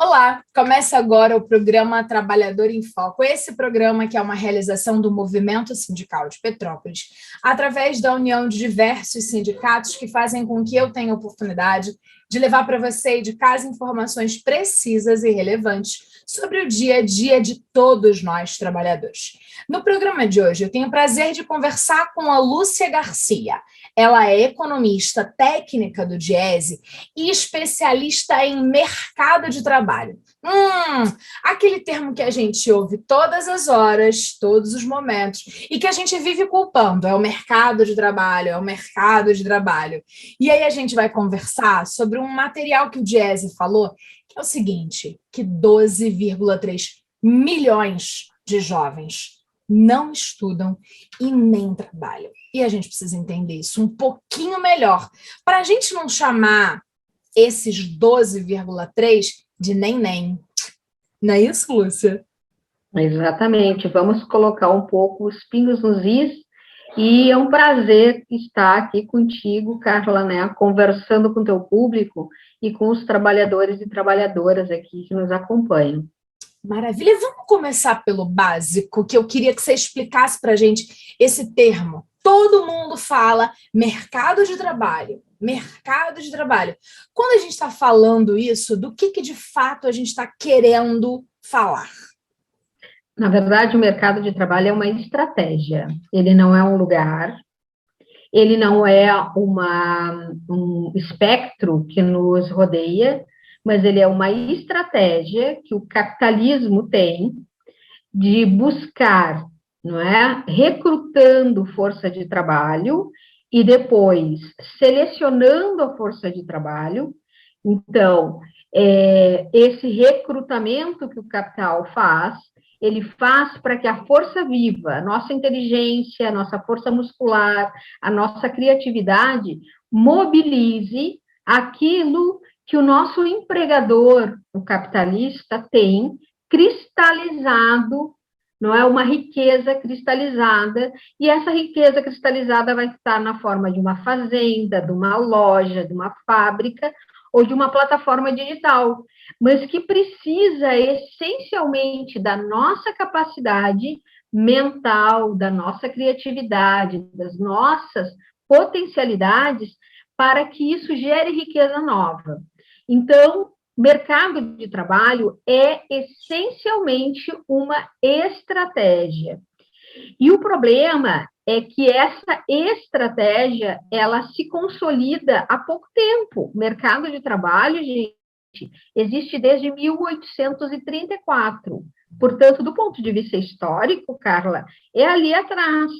Olá, começa agora o programa Trabalhador em Foco. Esse programa que é uma realização do Movimento Sindical de Petrópolis, através da união de diversos sindicatos que fazem com que eu tenha a oportunidade de levar para você de casa informações precisas e relevantes sobre o dia a dia de todos nós trabalhadores. No programa de hoje, eu tenho o prazer de conversar com a Lúcia Garcia. Ela é economista técnica do Diese e especialista em mercado de trabalho. Aquele termo que a gente ouve todas as horas, todos os momentos, e que a gente vive culpando, é o mercado de trabalho, é o mercado de trabalho. E aí a gente vai conversar sobre um material que o Diese falou, que é o seguinte, que 12,3 milhões de jovens não estudam e nem trabalham. E a gente precisa entender isso um pouquinho melhor, para a gente não chamar esses 12,3 de nem. Não é isso, Lúcia? Exatamente. Vamos colocar um pouco os pingos nos is, e é um prazer estar aqui contigo, Carla, né, conversando com o teu público e com os trabalhadores e trabalhadoras aqui que nos acompanham. Maravilha. Vamos começar pelo básico, que eu queria que você explicasse para a gente esse termo. Todo mundo fala mercado de trabalho, mercado de trabalho. Quando a gente está falando isso, do que de fato a gente está querendo falar? Na verdade, o mercado de trabalho é uma estratégia. Ele não é um lugar, ele não é um espectro que nos rodeia, mas ele é uma estratégia que o capitalismo tem de buscar, não é, recrutando força de trabalho e depois selecionando a força de trabalho. Então, esse recrutamento que o capital faz, ele faz para que a força viva, a nossa inteligência, a nossa força muscular, a nossa criatividade, mobilize aquilo que o nosso empregador, o capitalista, tem cristalizado, não é, uma riqueza cristalizada, e essa riqueza cristalizada vai estar na forma de uma fazenda, de uma loja, de uma fábrica ou de uma plataforma digital, mas que precisa essencialmente da nossa capacidade mental, da nossa criatividade, das nossas potencialidades para que isso gere riqueza nova. Então, mercado de trabalho é essencialmente uma estratégia. E o problema é que essa estratégia, ela se consolida há pouco tempo. O mercado de trabalho, gente, existe desde 1834. Portanto, do ponto de vista histórico, Carla, é ali atrás.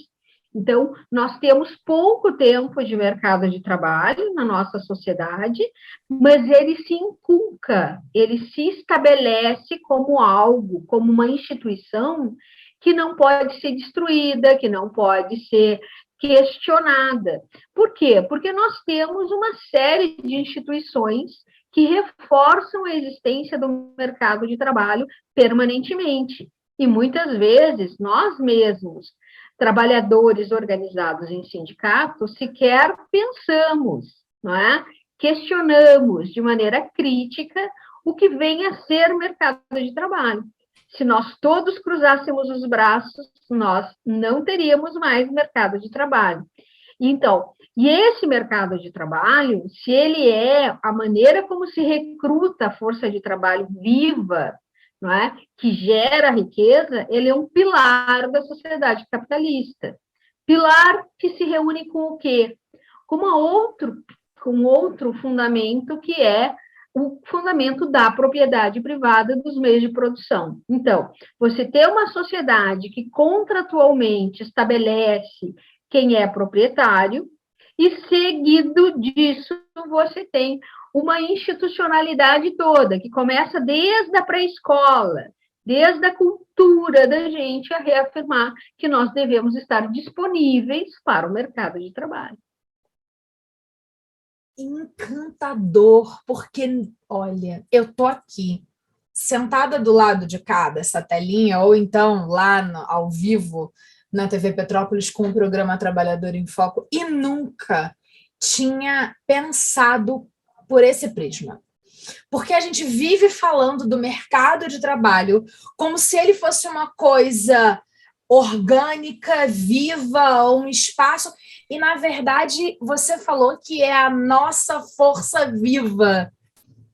Então, nós temos pouco tempo de mercado de trabalho na nossa sociedade, mas ele se inculca, ele se estabelece como algo, como uma instituição que não pode ser destruída, que não pode ser questionada. Por quê? Porque nós temos uma série de instituições que reforçam a existência do mercado de trabalho permanentemente. E muitas vezes nós mesmos, trabalhadores organizados em sindicatos, sequer pensamos, não é? Questionamos de maneira crítica o que vem a ser o mercado de trabalho. Se nós todos cruzássemos os braços, nós não teríamos mais mercado de trabalho. Então, e esse mercado de trabalho, se ele é a maneira como se recruta a força de trabalho viva, não é? Que gera riqueza, ele é um pilar da sociedade capitalista. Pilar que se reúne com o quê? Com outro fundamento, que é o fundamento da propriedade privada dos meios de produção. Então, você tem uma sociedade que contratualmente estabelece quem é proprietário, e seguido disso você tem uma institucionalidade toda, que começa desde a pré-escola, desde a cultura da gente a reafirmar que nós devemos estar disponíveis para o mercado de trabalho. Encantador, porque, olha, eu tô aqui, sentada do lado de cá dessa telinha, ou então lá ao vivo na TV Petrópolis com o programa Trabalhador em Foco, e nunca tinha pensado por esse prisma. Porque a gente vive falando do mercado de trabalho como se ele fosse uma coisa orgânica, viva, ou um espaço, e na verdade você falou que é a nossa força viva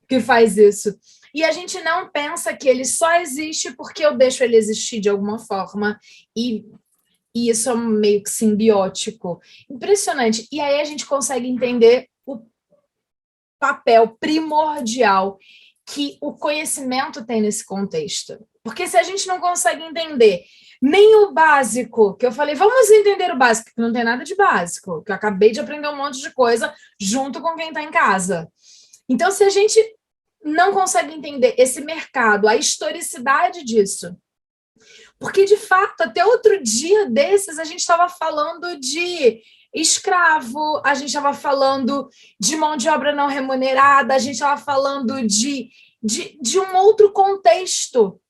que faz isso. E a gente não pensa que ele só existe porque eu deixo ele existir de alguma forma, e isso é meio que simbiótico. Impressionante. E aí a gente consegue entender o papel primordial que o conhecimento tem nesse contexto. Porque se a gente não consegue entender nem o básico, que eu falei, vamos entender o básico, que não tem nada de básico, que eu acabei de aprender um monte de coisa junto com quem está em casa. Então, se a gente não consegue entender esse mercado, a historicidade disso, porque, de fato, até outro dia desses, a gente estava falando de escravo, a gente estava falando de mão de obra não remunerada, a gente estava falando de um outro contexto.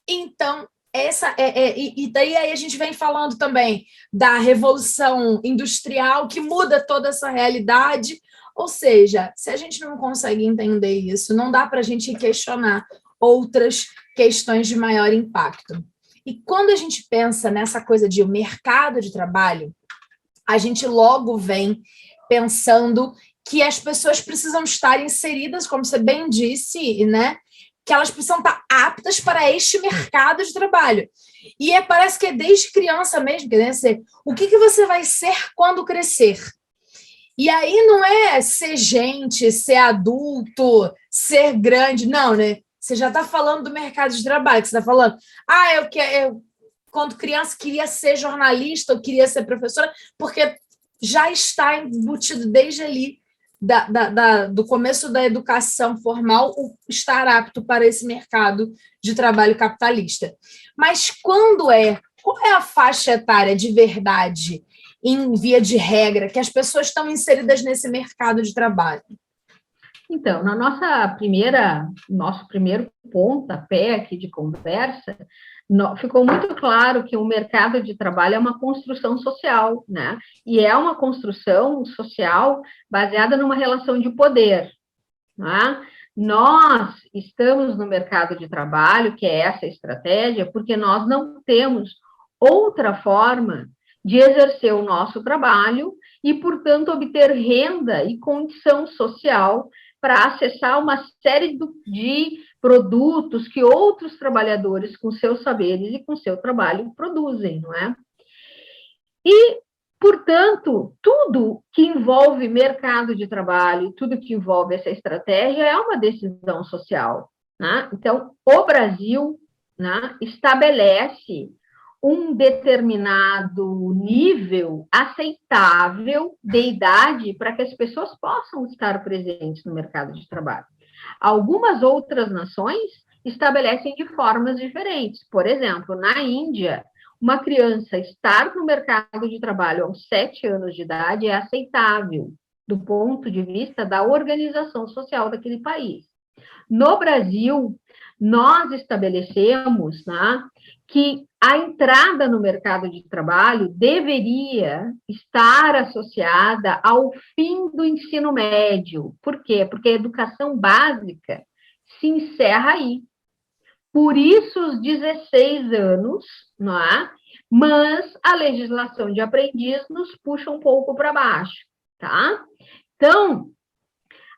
Então, e daí aí a gente vem falando também da revolução industrial que muda toda essa realidade. Ou seja, se a gente não consegue entender isso, não dá para a gente questionar outras questões de maior impacto. E quando a gente pensa nessa coisa de o mercado de trabalho, a gente logo vem pensando que as pessoas precisam estar inseridas, como você bem disse, né? Que elas precisam estar aptas para este mercado de trabalho. E parece que é desde criança mesmo, quer dizer, o que você vai ser quando crescer? E aí não é ser gente, ser adulto, ser grande, não, né? Você já está falando do mercado de trabalho, você está falando, eu quando criança queria ser jornalista, eu queria ser professora, porque já está embutido desde ali, do começo da educação formal, o estar apto para esse mercado de trabalho capitalista. Mas qual é a faixa etária de verdade, em via de regra, que as pessoas estão inseridas nesse mercado de trabalho? Então, nosso primeiro pontapé aqui de conversa, ficou muito claro que o mercado de trabalho é uma construção social, né? E é uma construção social baseada numa relação de poder, né? Nós estamos no mercado de trabalho, que é essa estratégia, porque nós não temos outra forma de exercer o nosso trabalho e, portanto, obter renda e condição social para acessar uma série de produtos que outros trabalhadores, com seus saberes e com seu trabalho, produzem, não é? E, portanto, tudo que envolve mercado de trabalho, tudo que envolve essa estratégia é uma decisão social, né? Então, o Brasil, né, estabelece um determinado nível aceitável de idade para que as pessoas possam estar presentes no mercado de trabalho. Algumas outras nações estabelecem de formas diferentes. Por exemplo, na Índia, uma criança estar no mercado de trabalho aos 7 anos de idade é aceitável, do ponto de vista da organização social daquele país. No Brasil, nós estabelecemos, né, que a entrada no mercado de trabalho deveria estar associada ao fim do ensino médio. Por quê? Porque a educação básica se encerra aí. Por isso, os 16 anos, não é? Mas a legislação de aprendiz nos puxa um pouco para baixo, tá? Então,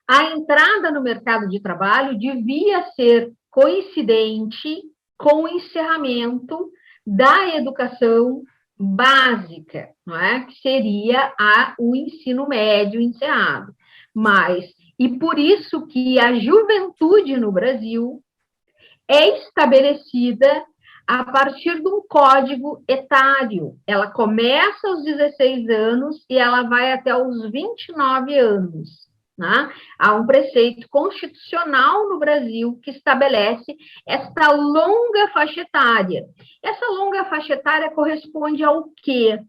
a entrada no mercado de trabalho devia ser coincidente com o encerramento da educação básica, não é? Que seria o ensino médio encerrado. E por isso que a juventude no Brasil é estabelecida a partir de um código etário. Ela começa aos 16 anos e ela vai até os 29 anos. Né? Há um preceito constitucional no Brasil que estabelece esta longa faixa etária. Essa longa faixa etária corresponde ao quê?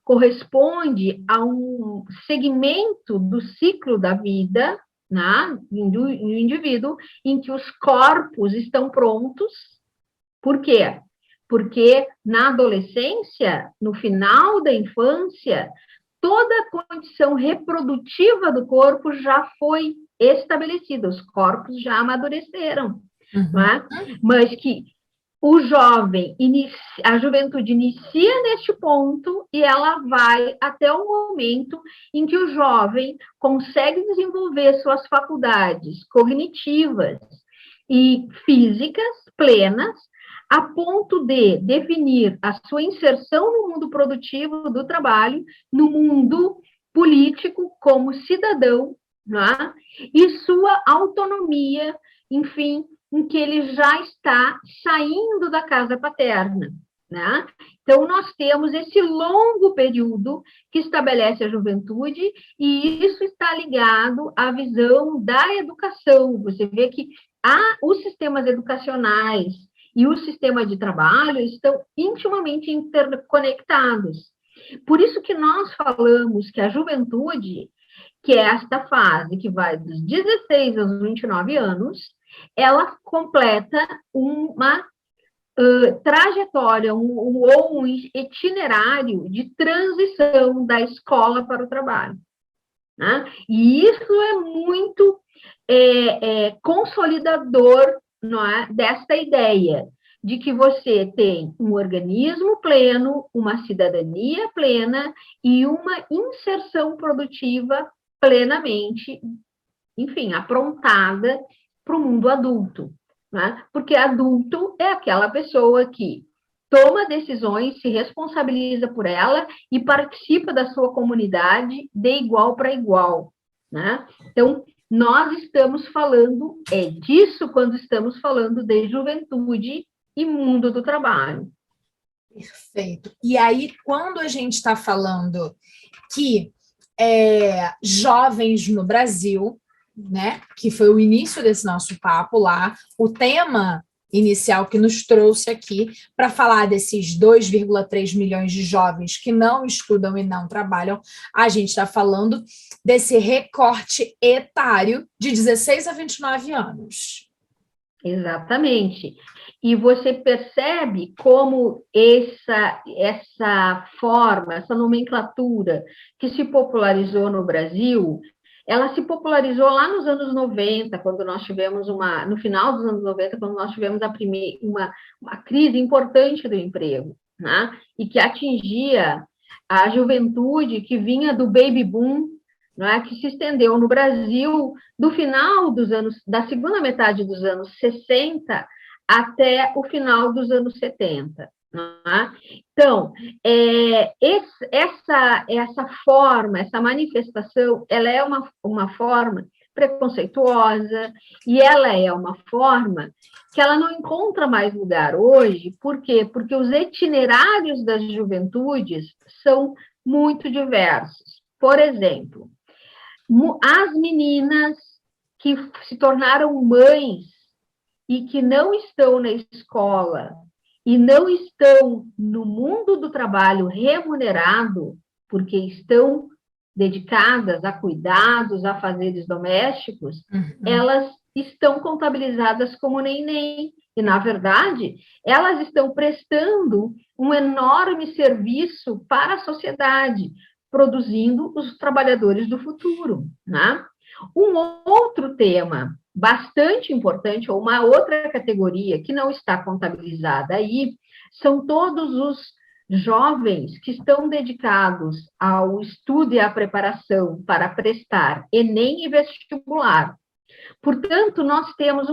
Corresponde a um segmento do ciclo da vida, né, do indivíduo, em que os corpos estão prontos. Por quê? Porque na adolescência, no final da infância, toda a condição reprodutiva do corpo já foi estabelecida, os corpos já amadureceram, não Uhum. é? Mas que o jovem, a juventude inicia neste ponto e ela vai até o momento em que o jovem consegue desenvolver suas faculdades cognitivas e físicas plenas, a ponto de definir a sua inserção no mundo produtivo do trabalho, no mundo político como cidadão, não é? E sua autonomia, enfim, em que ele já está saindo da casa paterna, né? Então, nós temos esse longo período que estabelece a juventude, e isso está ligado à visão da educação. Você vê que os sistemas educacionais e o sistema de trabalho estão intimamente interconectados. Por isso que nós falamos que a juventude, que é esta fase que vai dos 16 aos 29 anos, ela completa uma trajetória ou um itinerário de transição da escola para o trabalho. Né? E isso é muito consolidador, não é, desta ideia de que você tem um organismo pleno, uma cidadania plena e uma inserção produtiva plenamente, enfim, aprontada para o mundo adulto, né? Porque adulto é aquela pessoa que toma decisões, se responsabiliza por ela e participa da sua comunidade de igual para igual, né? Então, nós estamos falando disso quando estamos falando de juventude e mundo do trabalho. Perfeito. E aí, quando a gente está falando que jovens no Brasil, né, que foi o início desse nosso papo lá, o tema inicial que nos trouxe aqui para falar desses 2,3 milhões de jovens que não estudam e não trabalham, a gente está falando desse recorte etário de 16 a 29 anos. Exatamente. E você percebe como essa forma, essa nomenclatura que se popularizou no Brasil, ela se popularizou lá nos anos 90, quando nós tivemos no final dos anos 90, quando nós tivemos uma crise importante do emprego, né? E que atingia a juventude que vinha do baby boom, né? Que se estendeu no Brasil do final da segunda metade dos anos 60 até o final dos anos 70. Né? Então, essa forma, essa manifestação, ela é uma forma preconceituosa e ela é uma forma que ela não encontra mais lugar hoje. Por quê? Porque os itinerários das juventudes são muito diversos. Por exemplo, as meninas que se tornaram mães e que não estão na escola e não estão no mundo do trabalho remunerado, porque estão dedicadas a cuidados, a fazeres domésticos, elas estão contabilizadas como neném. E, na verdade, elas estão prestando um enorme serviço para a sociedade, produzindo os trabalhadores do futuro, né? Um outro tema bastante importante, ou uma outra categoria que não está contabilizada aí, são todos os jovens que estão dedicados ao estudo e à preparação para prestar Enem e vestibular. Portanto, nós temos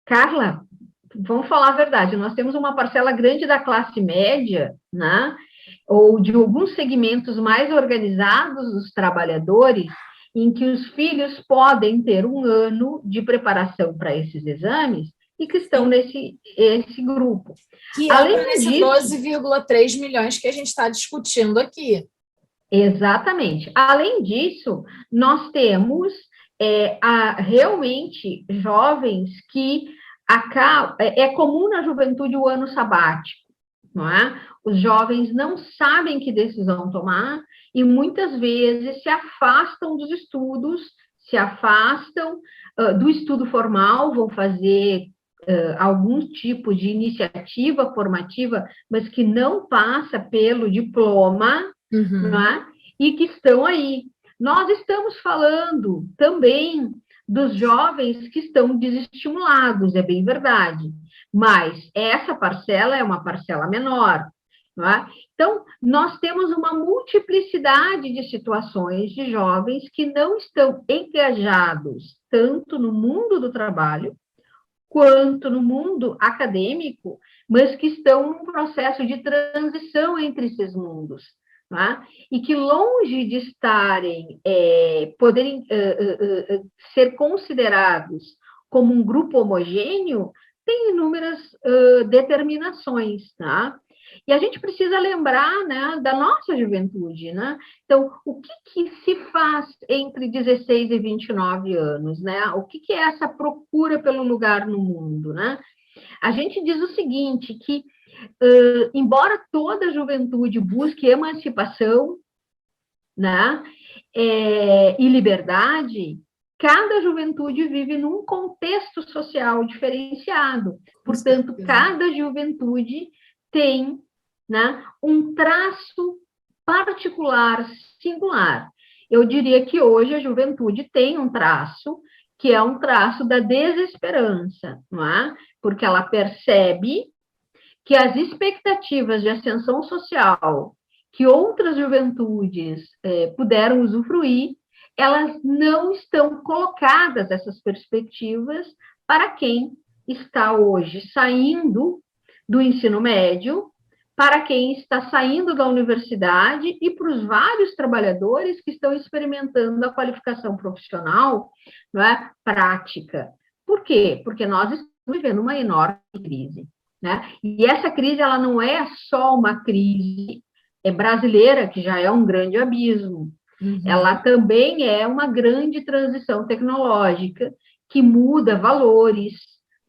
Carla, vamos falar a verdade, nós temos uma parcela grande da classe média, né, ou de alguns segmentos mais organizados dos trabalhadores, em que os filhos podem ter um ano de preparação para esses exames e que estão nesse grupo. Que entra nesse 12,3 milhões que a gente está discutindo aqui. Exatamente. Além disso, nós temos realmente jovens que é comum na juventude o ano sabático, não é? Os jovens não sabem que decisão tomar e muitas vezes se afastam dos estudos, se afastam do estudo formal, vão fazer algum tipo de iniciativa formativa, mas que não passa pelo diploma, não é? E que estão aí. Nós estamos falando também dos jovens que estão desestimulados, é bem verdade, mas essa parcela é uma parcela menor, não é? Então, nós temos uma multiplicidade de situações de jovens que não estão engajados tanto no mundo do trabalho, quanto no mundo acadêmico, mas que estão num processo de transição entre esses mundos, tá? E que longe de estarem, poderem ser considerados como um grupo homogêneo, tem inúmeras determinações, tá? E a gente precisa lembrar, né, da nossa juventude, né? Então, o que se faz entre 16 e 29 anos, né? O que é essa procura pelo lugar no mundo, né? A gente diz o seguinte, que embora toda a juventude busque emancipação, né, e liberdade, cada juventude vive num contexto social diferenciado. Portanto, cada juventude tem, né, um traço particular, singular. Eu diria que hoje a juventude tem um traço que é um traço da desesperança, não é? Porque ela percebe que as expectativas de ascensão social que outras juventudes puderam usufruir, elas não estão colocadas, essas perspectivas, para quem está hoje saindo do ensino médio, para quem está saindo da universidade e para os vários trabalhadores que estão experimentando a qualificação profissional, não é, prática. Por quê? Porque nós estamos vivendo uma enorme crise, né? E essa crise ela não é só uma crise brasileira, que já é um grande abismo, ela também é uma grande transição tecnológica que muda valores,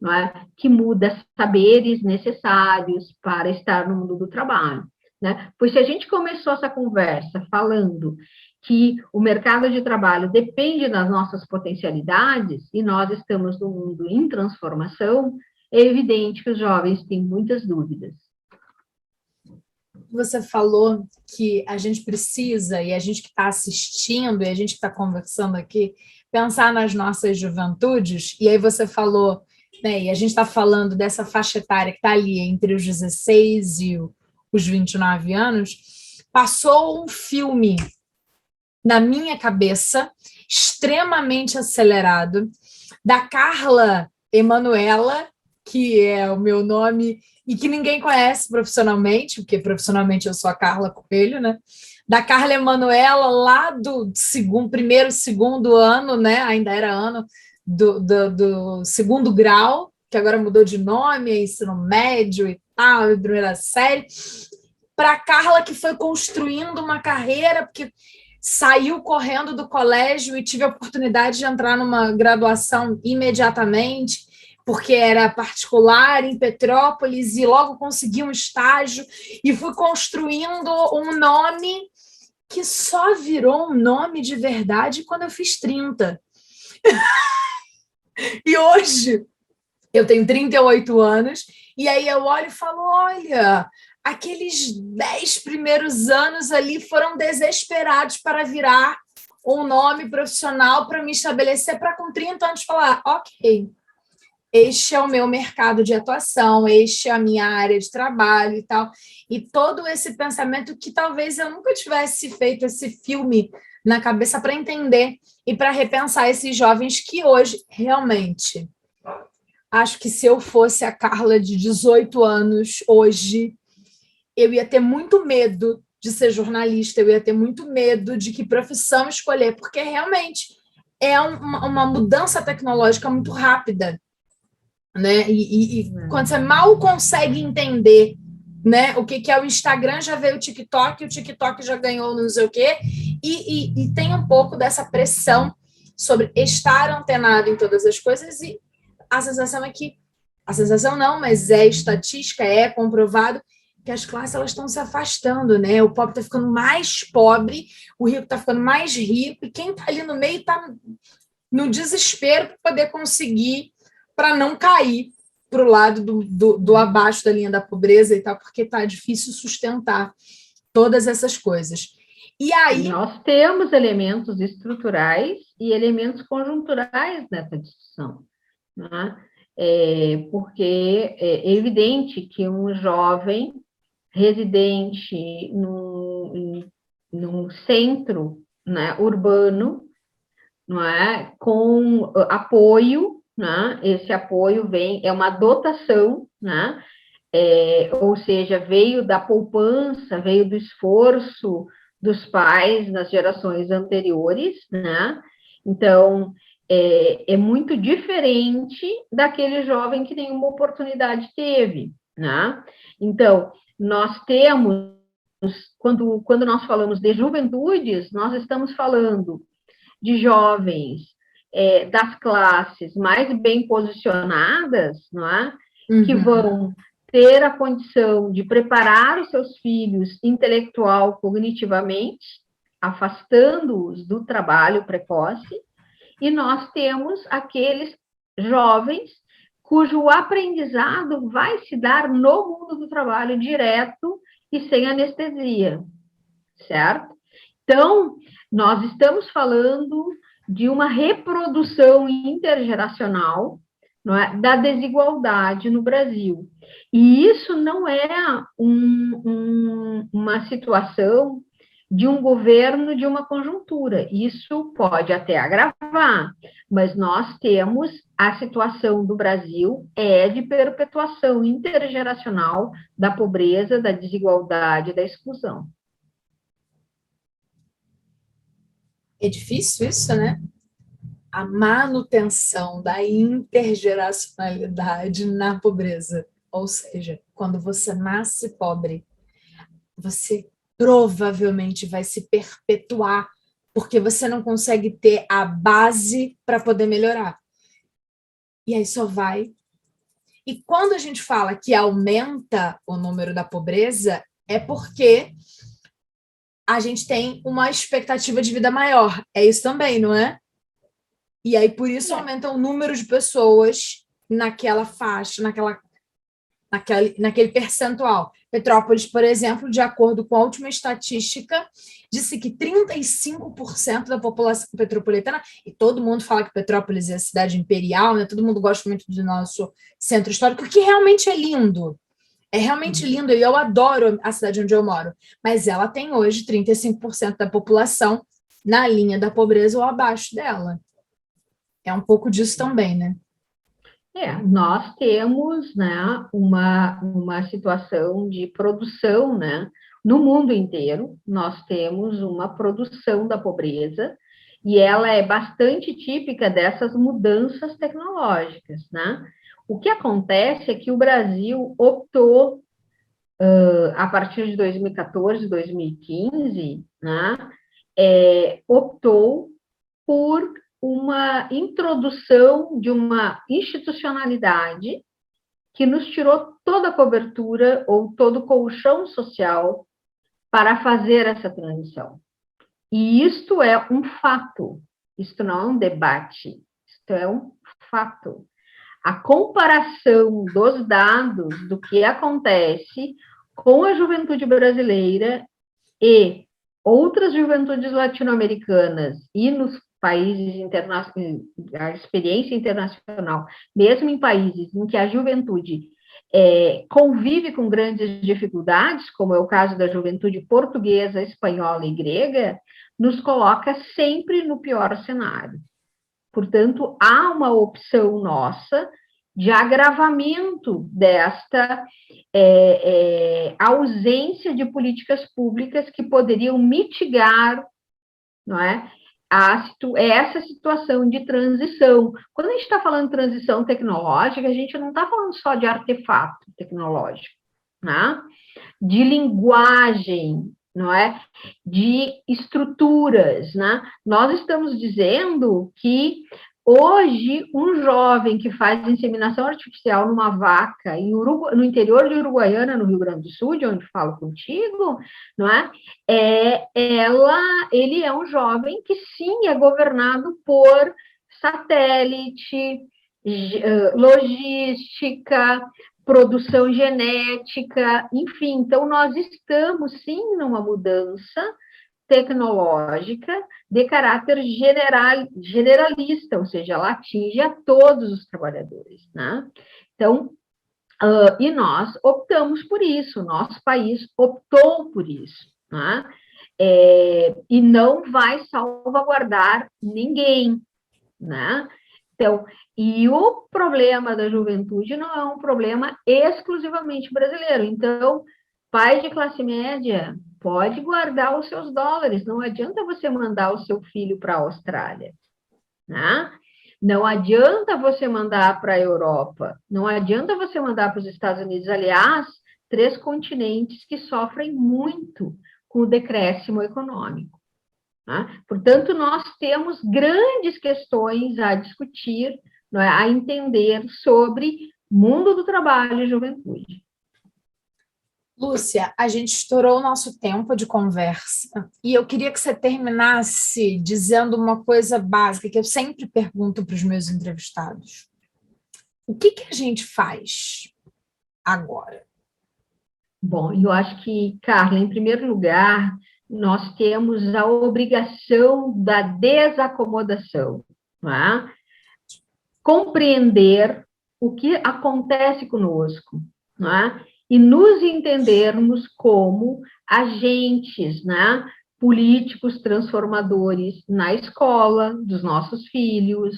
não é? Que muda saberes necessários para estar no mundo do trabalho, né? Pois se a gente começou essa conversa falando que o mercado de trabalho depende das nossas potencialidades e nós estamos num mundo em transformação, é evidente que os jovens têm muitas dúvidas. Você falou que a gente precisa, e a gente que está assistindo, e a gente que está conversando aqui, pensar nas nossas juventudes, e aí você falou, né, e a gente está falando dessa faixa etária que está ali entre os 16 e os 29 anos, passou um filme na minha cabeça, extremamente acelerado, da Carla Emanuela, que é o meu nome, e que ninguém conhece profissionalmente, porque profissionalmente eu sou a Carla Coelho, né? Da Carla Emanuela, lá do primeiro, segundo ano, né? Ainda era ano do segundo grau, que agora mudou de nome, é ensino médio e tal, primeira série, para a Carla que foi construindo uma carreira, porque saiu correndo do colégio e tive a oportunidade de entrar numa graduação imediatamente, porque era particular em Petrópolis, e logo consegui um estágio e fui construindo um nome que só virou um nome de verdade quando eu fiz 30. E hoje eu tenho 38 anos, e aí eu olho e falo, olha, aqueles 10 primeiros anos ali foram desesperados para virar um nome profissional para me estabelecer, para com 30 anos falar, ok, este é o meu mercado de atuação, este é a minha área de trabalho e tal. E todo esse pensamento que talvez eu nunca tivesse feito esse filme na cabeça para entender e para repensar esses jovens que hoje, realmente, acho que se eu fosse a Carla de 18 anos hoje, eu ia ter muito medo de ser jornalista, eu ia ter muito medo de que profissão escolher, porque realmente é uma mudança tecnológica muito rápida, né? E quando você mal consegue entender, né, o que é o Instagram, já veio o TikTok já ganhou não sei o quê, e tem um pouco dessa pressão sobre estar antenado em todas as coisas, e a sensação é que, a sensação não, mas é estatística, é comprovado, que as classes elas estão se afastando, né? O pobre está ficando mais pobre, o rico está ficando mais rico, e quem está ali no meio está no desespero para poder conseguir, para não cair para o lado do abaixo da linha da pobreza e tal, porque está difícil sustentar todas essas coisas. E aí... nós temos elementos estruturais e elementos conjunturais nessa discussão, né? Porque é evidente que um jovem residente num centro, né, urbano, não é, com apoio, né? Esse apoio é uma dotação, né? Ou seja, veio da poupança, veio do esforço dos pais nas gerações anteriores, né? Então, é muito diferente daquele jovem que nenhuma oportunidade teve, né? Então, nós temos, quando nós falamos de juventudes, nós estamos falando de jovens das classes mais bem posicionadas, não é? Que vão ter a condição de preparar os seus filhos intelectual, cognitivamente, afastando-os do trabalho precoce, e nós temos aqueles jovens cujo aprendizado vai se dar no mundo do trabalho direto e sem anestesia, certo? Então, nós estamos falando de uma reprodução intergeracional, não é, da desigualdade no Brasil. E isso não é uma situação de um governo, de uma conjuntura. Isso pode até agravar, mas nós temos a situação do Brasil de perpetuação intergeracional da pobreza, da desigualdade, da exclusão. É difícil isso, né? A manutenção da intergeracionalidade na pobreza. Ou seja, quando você nasce pobre, você provavelmente vai se perpetuar, porque você não consegue ter a base para poder melhorar. E aí só vai. E quando a gente fala que aumenta o número da pobreza, é porque a gente tem uma expectativa de vida maior. É isso também, não é? E aí, por isso, aumenta o número de pessoas naquela faixa, naquele percentual. Petrópolis, por exemplo, de acordo com a última estatística, disse que 35% da população petropolitana, e todo mundo fala que Petrópolis é a cidade imperial, né? Todo mundo gosta muito do nosso centro histórico, que realmente é lindo. É realmente lindo, e eu adoro a cidade onde eu moro. Mas ela tem hoje 35% da população na linha da pobreza ou abaixo dela. É um pouco disso também, né? Nós temos, né, uma situação de produção, né, no mundo inteiro, nós temos uma produção da pobreza, e ela é bastante típica dessas mudanças tecnológicas, né? O que acontece é que o Brasil optou, a partir de 2014, 2015, né, optou por uma introdução de uma institucionalidade que nos tirou toda a cobertura ou todo o colchão social para fazer essa transição. E isto é um fato, isto não é um debate, isto é um fato. A comparação dos dados do que acontece com a juventude brasileira e outras juventudes latino-americanas e nos países internacionais, a experiência internacional, mesmo em países em que a juventude convive com grandes dificuldades, como é o caso da juventude portuguesa, espanhola e grega, nos coloca sempre no pior cenário. Portanto, há uma opção nossa de agravamento desta ausência de políticas públicas que poderiam mitigar, não é, essa situação de transição. Quando a gente está falando de transição tecnológica, a gente não está falando só de artefato tecnológico, né? De linguagem, não é? De estruturas, né? Nós estamos dizendo que hoje um jovem que faz inseminação artificial numa vaca no interior de Uruguaiana, no Rio Grande do Sul, de onde falo contigo, não é? Ele é um jovem que sim é governado por satélite, logística, produção genética, enfim. Então, nós estamos, sim, numa mudança tecnológica de caráter generalista, ou seja, ela atinge a todos os trabalhadores, né? Então, e nós optamos por isso, nosso país optou por isso, né? E não vai salvaguardar ninguém, né? Então, e o problema da juventude não é um problema exclusivamente brasileiro. Então, pai de classe média pode guardar os seus dólares, não adianta você mandar o seu filho para a Austrália, né? Não adianta você mandar para a Europa, não adianta você mandar para os Estados Unidos. Aliás, 3 continentes que sofrem muito com o decréscimo econômico. Né? Portanto, nós temos grandes questões a discutir, não é? A entender sobre mundo do trabalho e juventude. Lúcia, a gente estourou o nosso tempo de conversa e eu queria que você terminasse dizendo uma coisa básica que eu sempre pergunto para os meus entrevistados. O que a gente faz agora? Bom, eu acho que, Carla, em primeiro lugar, nós temos a obrigação da desacomodação, não é? Compreender o que acontece conosco, não é? E nos entendermos como agentes, né, políticos transformadores na escola dos nossos filhos,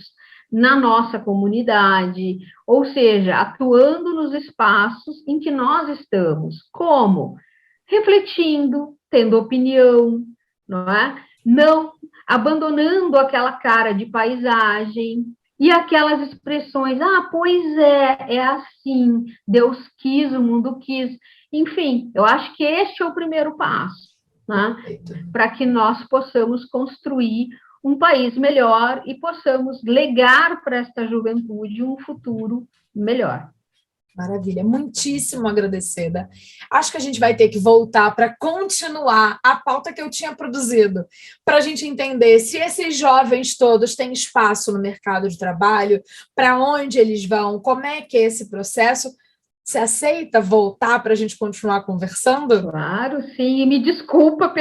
na nossa comunidade, ou seja, atuando nos espaços em que nós estamos. Como? Refletindo, tendo opinião, não é? Não abandonando aquela cara de paisagem, e aquelas expressões, pois é assim, Deus quis, o mundo quis. Enfim, eu acho que este é o primeiro passo, né? Para que nós possamos construir um país melhor e possamos legar para esta juventude um futuro melhor. Maravilha, muitíssimo agradecida. Acho que a gente vai ter que voltar para continuar a pauta que eu tinha produzido, para a gente entender se esses jovens todos têm espaço no mercado de trabalho, para onde eles vão, como é que é esse processo. Você aceita voltar para a gente continuar conversando? Claro, sim, e me desculpa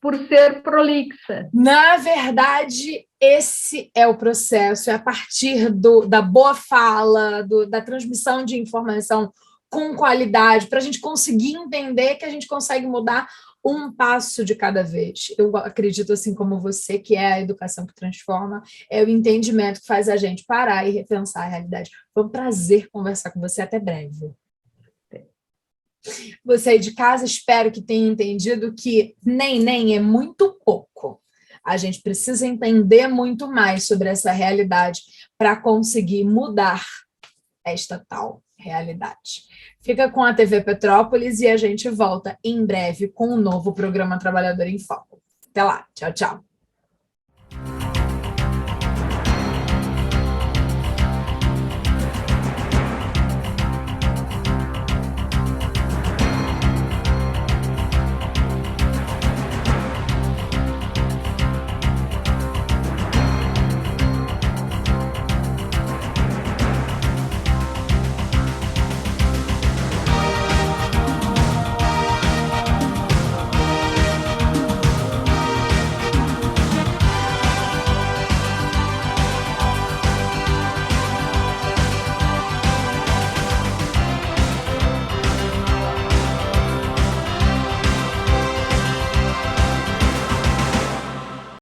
por ser prolixa. Na verdade, esse é o processo, é a partir da boa fala, da transmissão de informação com qualidade, para a gente conseguir entender que a gente consegue mudar um passo de cada vez. Eu acredito, assim como você, que é a educação que transforma, é o entendimento que faz a gente parar e repensar a realidade. Foi um prazer conversar com você, até breve. Você aí de casa, espero que tenha entendido que nem é muito pouco. A gente precisa entender muito mais sobre essa realidade para conseguir mudar esta tal realidade. Fica com a TV Petrópolis e a gente volta em breve com um novo programa Trabalhador em Foco. Até lá, tchau, tchau.